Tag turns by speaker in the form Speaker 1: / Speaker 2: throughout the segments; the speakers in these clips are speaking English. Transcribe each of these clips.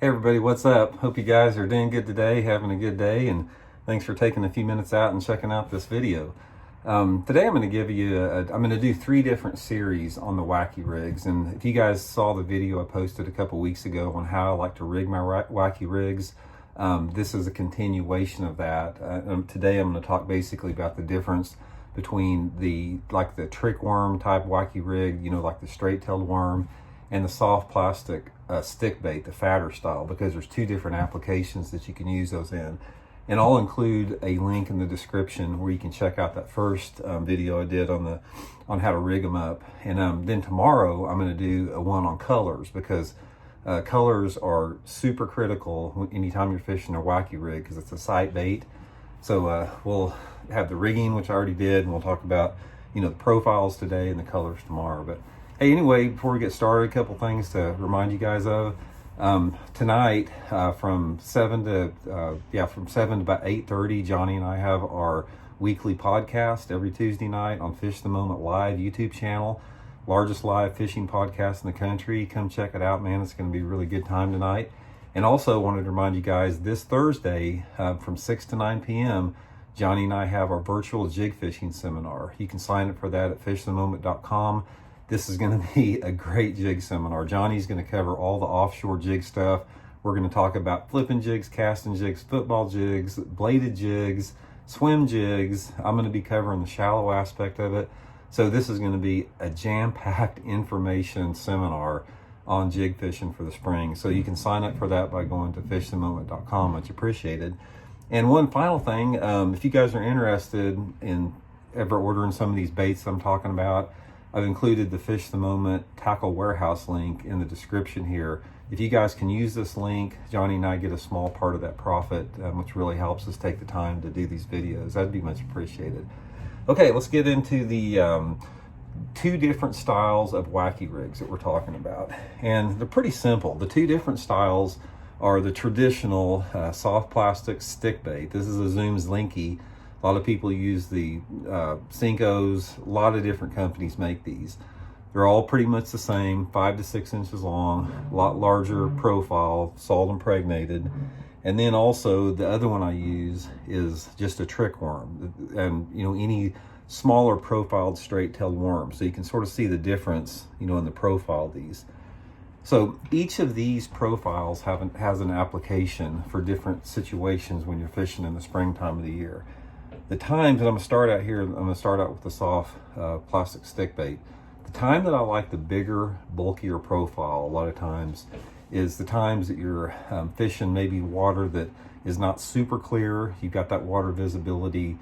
Speaker 1: Hey everybody, what's up? Hope you guys are doing good today, having a good day, and thanks for taking a few minutes out and checking out this video. Today I'm going to give you, I'm going to do 3 different series on the Wacky rigs, and if you guys saw the video I posted a couple weeks ago on how I like to rig my Wacky rigs, this is a continuation of that. Today I'm going to talk basically about the difference between the trick worm type Wacky rig, like the straight-tailed worm, and the soft plastic stick bait, the fatter style, because there's 2 different applications that you can use those in. And I'll include a link in the description where you can check out that first video I did on how to rig them up. And then tomorrow I'm going to do a one on colors, because colors are super critical anytime you're fishing a Wacky rig, because it's a sight bait. So we'll have the rigging, which I already did, and we'll talk about the profiles today and the colors tomorrow. But hey, anyway, before we get started, a couple things to remind you guys of. Tonight, from 7 to about 8:30, Johnny and I have our weekly podcast every Tuesday night on Fish the Moment Live YouTube channel. Largest live fishing podcast in the country. Come check it out, man. It's going to be a really good time tonight. And also wanted to remind you guys, this Thursday, from 6 to 9 p.m., Johnny and I have our virtual jig fishing seminar. You can sign up for that at fishthemoment.com. This is going to be a great jig seminar. Johnny's going to cover all the offshore jig stuff. We're going to talk about flipping jigs, casting jigs, football jigs, bladed jigs, swim jigs. I'm going to be covering the shallow aspect of it. So this is going to be a jam-packed information seminar on jig fishing for the spring. So you can sign up for that by going to fishthemoment.com. Much appreciated. And one final thing, if you guys are interested in ever ordering some of these baits I'm talking about, I've included the Fish the Moment Tackle Warehouse link in the description here. If you guys can use this link, Johnny and I get a small part of that profit, which really helps us take the time to do these videos. That'd be much appreciated. Okay, let's get into the 2 different styles of Wacky rigs that we're talking about. And they're pretty simple. The 2 different styles are the traditional soft plastic stick bait. This is a Zoom Slinky. A lot of people use the Cincos. A lot of different companies make these. They're all pretty much the same, 5 to 6 inches long, a lot larger profile, salt impregnated. And then also the other one I use is just a trick worm, and any smaller profiled straight-tailed worm. So you can sort of see the difference, in the profile of these. So each of these profiles has an application for different situations when you're fishing in the springtime of the year. The times, and I'm going to start out with the soft plastic stick bait. The time that I like the bigger, bulkier profile a lot of times is the times that you're fishing maybe water that is not super clear. You've got that water visibility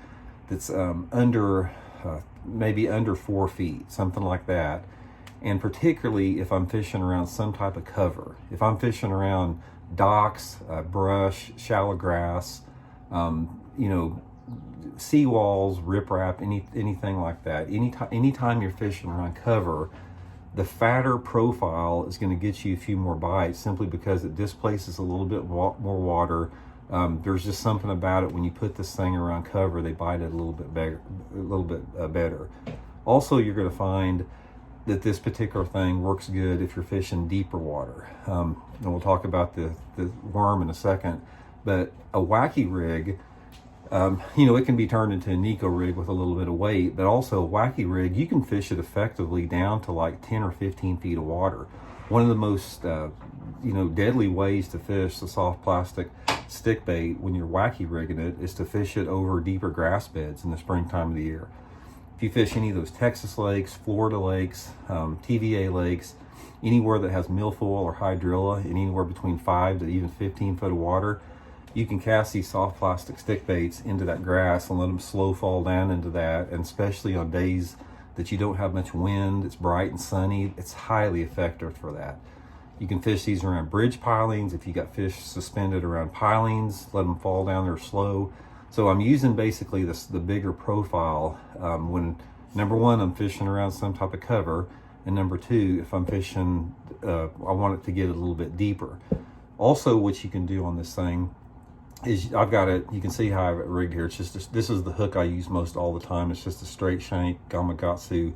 Speaker 1: that's maybe under 4 feet, something like that. And particularly if I'm fishing around some type of cover. If I'm fishing around docks, brush, shallow grass, seawalls, riprap, anything like that. Anytime you're fishing around cover, the fatter profile is going to get you a few more bites simply because it displaces a little bit more water. There's just something about it when you put this thing around cover, they bite it a little bit better. Also, you're going to find that this particular thing works good if you're fishing deeper water. And we'll talk about the worm in a second. But a Wacky rig, it can be turned into a Nico rig with a little bit of weight, but also a Wacky rig, you can fish it effectively down to like 10 or 15 feet of water. One of the most, deadly ways to fish the soft plastic stick bait when you're Wacky rigging it is to fish it over deeper grass beds in the springtime of the year. If you fish any of those Texas lakes, Florida lakes, TVA lakes, anywhere that has milfoil or hydrilla, and anywhere between 5 to even 15 foot of water, you can cast these soft plastic stick baits into that grass and let them slow fall down into that. And especially on days that you don't have much wind, it's bright and sunny, it's highly effective for that. You can fish these around bridge pilings. If you got fish suspended around pilings, let them fall down there slow. So I'm using basically the bigger profile when, number one, I'm fishing around some type of cover, and number 2, if I'm fishing, I want it to get a little bit deeper. Also, what you can do on this thing is I've got it, you can see how I have it rigged here. It's just, this is the hook I use most all the time. It's just a straight shank Gamakatsu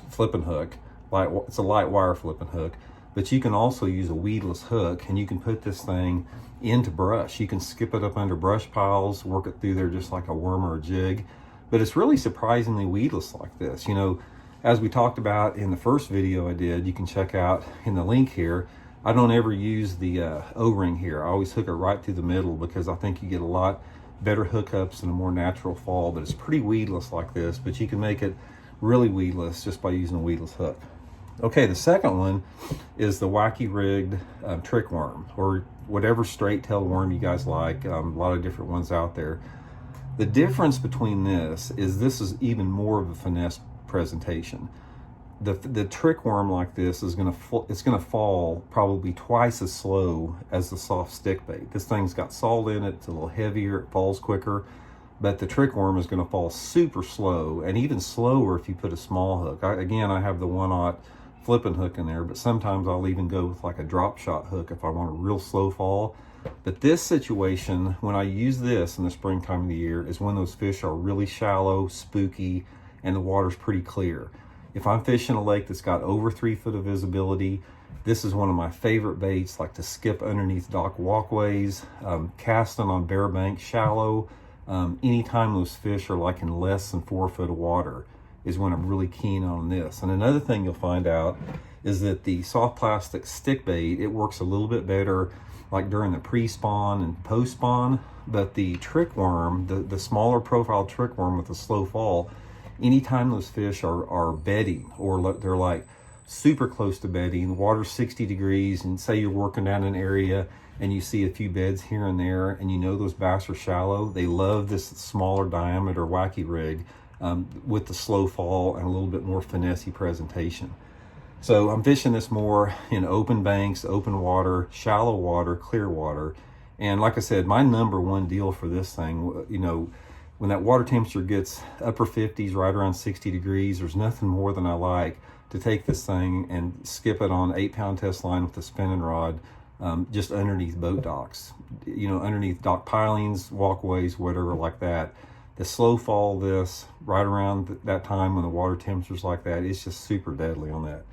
Speaker 1: flipping hook. It's a light wire flipping hook. but you can also use a weedless hook, and you can put this thing into brush. You can skip it up under brush piles, work it through there just like a worm or a jig. But it's really surprisingly weedless like this. You know, as we talked about in the first video I did, you can check out in the link here, I don't ever use the O-ring here. I always hook it right through the middle because I think you get a lot better hookups and a more natural fall. But it's pretty weedless like this, but you can make it really weedless just by using a weedless hook. Okay, the second one is the Wacky rigged trick worm, or whatever straight-tailed worm you guys like. A lot of different ones out there. The difference between this is even more of a finesse presentation. The trick worm like this is gonna fall probably twice as slow as the soft stick bait. This thing's got salt in it, it's a little heavier, it falls quicker, but the trick worm is gonna fall super slow, and even slower if you put a small hook. I have the 1/0 flipping hook in there, but sometimes I'll even go with like a drop shot hook if I want a real slow fall. But this situation, when I use this in the springtime of the year, is when those fish are really shallow, spooky, and the water's pretty clear. If I'm fishing a lake that's got over 3 foot of visibility, this is one of my favorite baits, like to skip underneath dock walkways, casting on bare banks shallow. Anytime those fish are like in less than 4 foot of water is when I'm really keen on this. And another thing you'll find out is that the soft plastic stick bait, it works a little bit better like during the pre-spawn and post-spawn, but the trick worm, the smaller profile trick worm with a slow fall, anytime those fish are bedding, or they're like super close to bedding, the water's 60 degrees, and say you're working down an area and you see a few beds here and there, and you know those bass are shallow, they love this smaller diameter Wacky rig with the slow fall and a little bit more finessey presentation. So I'm fishing this more in open banks, open water, shallow water, clear water. And like I said, my number one deal for this thing, you know, when that water temperature gets upper 50s, right around 60 degrees, there's nothing more than I like to take this thing and skip it on 8-pound test line with a spinning rod, just underneath boat docks, you know, underneath dock pilings, walkways, whatever like that. The slow fall this right around that time when the water temperature's like that, it's just super deadly on that.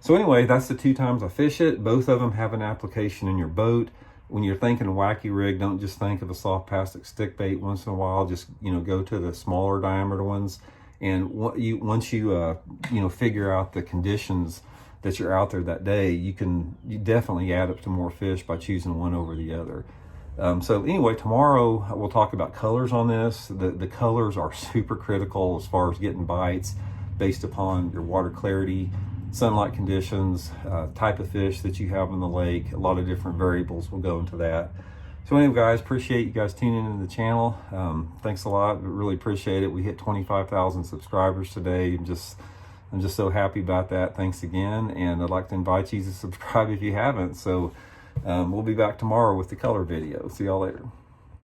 Speaker 1: So anyway, that's the 2 times I fish it. Both of them have an application in your boat. When you're thinking Wacky rig, don't just think of a soft plastic stick bait once in a while. Just, you know, go to the smaller diameter ones. And once you figure out the conditions that you're out there that day, you definitely add up to more fish by choosing one over the other. So anyway, tomorrow we'll talk about colors on this. The colors are super critical as far as getting bites based upon your water clarity, sunlight conditions, type of fish that you have in the lake. A lot of different variables will go into that. So anyway, guys, appreciate you guys tuning into the channel. Thanks a lot. Really appreciate it. We hit 25,000 subscribers today. I'm just so happy about that. Thanks again. And I'd like to invite you to subscribe if you haven't. So we'll be back tomorrow with the color video. See y'all later.